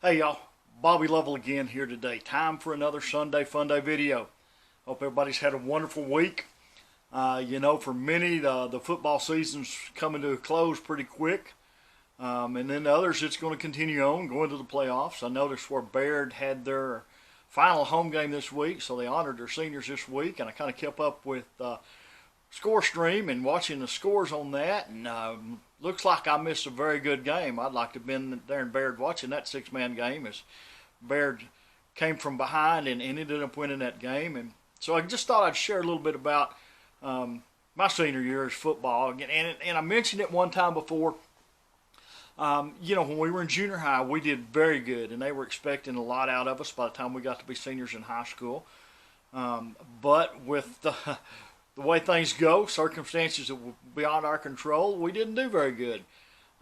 Hey y'all, Bobby Lovell again here today. Time for another Sunday Funday video. Hope everybody's had a wonderful week. For many, the football season's coming to a close pretty quick. And then others, it's going to continue on, going to the playoffs. I noticed where Baird had their final home game this week, so they honored their seniors this week. And I kind of kept up with Score Stream and watching the scores on that, and looks like I missed a very good game. I'd like to have been there in Baird watching that six-man game as Baird came from behind and ended up winning that game. And so I just thought I'd share a little bit about my senior year as football. And I mentioned it one time before. When we were in junior high, we did very good, and they were expecting a lot out of us by the time we got to be seniors in high school. But with the way things go, circumstances that were beyond our control, we didn't do very good.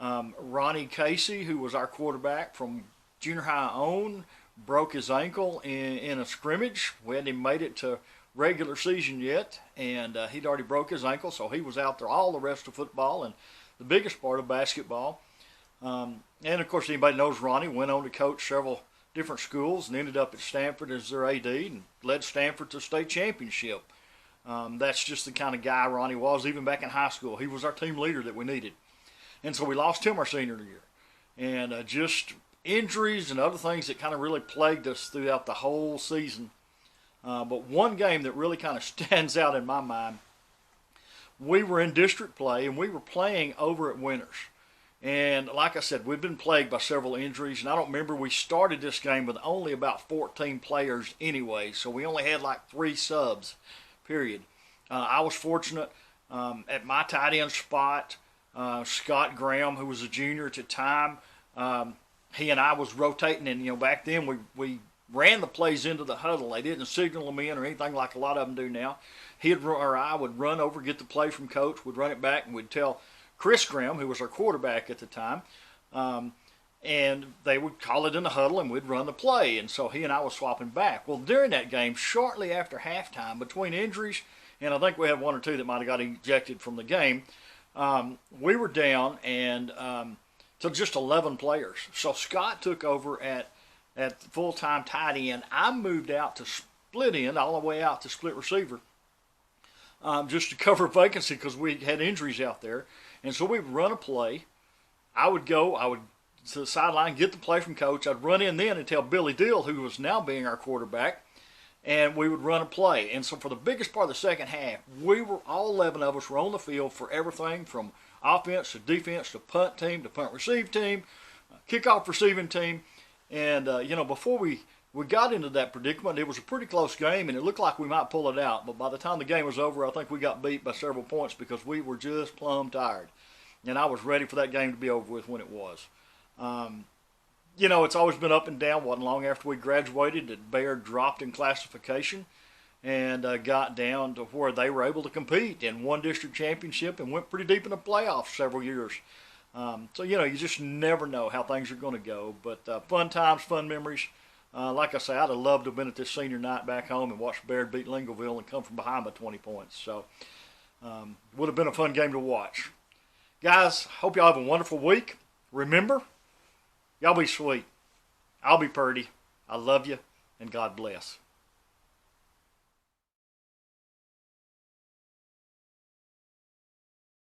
Ronnie Casey, who was our quarterback from junior high on, broke his ankle in a scrimmage. We hadn't even made it to regular season yet, and he'd already broke his ankle, so he was out there all the rest of football and the biggest part of basketball. And of course, anybody knows Ronnie went on to coach several different schools and ended up at Stanford as their AD and led Stanford to state championship. That's just the kind of guy Ronnie was, even back in high school. He was our team leader that we needed. And so we lost him our senior year. And just injuries and other things that kind of really plagued us throughout the whole season. But one game that really kind of stands out in my mind, we were in district play, and we were playing over at Winters. And like I said, we've been plagued by several injuries, and I don't remember, we started this game with only about 14 players anyway, so we only had like 3 subs. Period. I was fortunate at my tight end spot. Scott Graham, who was a junior at the time, he and I was rotating, and back then we ran the plays into the huddle. They didn't signal them in or anything like a lot of them do now. I would run over, get the play from coach, would run it back, and we'd tell Chris Graham, who was our quarterback at the time, and they would call it in the huddle, and we'd run the play. And so he and I was swapping back. Well, during that game, shortly after halftime, between injuries, and I think we had 1 or 2 that might have got ejected from the game, we were down and to just 11 players. So Scott took over at full-time tight end. I moved out to split end, all the way out to split receiver, just to cover a vacancy because we had injuries out there. And so we would run a play. I would to the sideline, get the play from coach. I'd run in then and tell Billy Dill, who was now being our quarterback, and we would run a play. And so for the biggest part of the second half, all 11 of us were on the field for everything from offense to defense to punt team to punt receive team, kickoff receiving team. And, before we got into that predicament, it was a pretty close game, and it looked like we might pull it out. But by the time the game was over, I think we got beat by several points because we were just plumb tired. And I was ready for that game to be over with when it was. It's always been up and down. Wasn't long after we graduated that Baird dropped in classification and got down to where they were able to compete and won district championship and went pretty deep in the playoffs several years. You just never know how things are going to go. But fun times, fun memories. Like I say, I'd have loved to have been at this senior night back home and watched Baird beat Lincolnville and come from behind by 20 points. So would have been a fun game to watch. Guys, hope y'all have a wonderful week. Remember, y'all be sweet. I'll be purty. I love you, and God bless.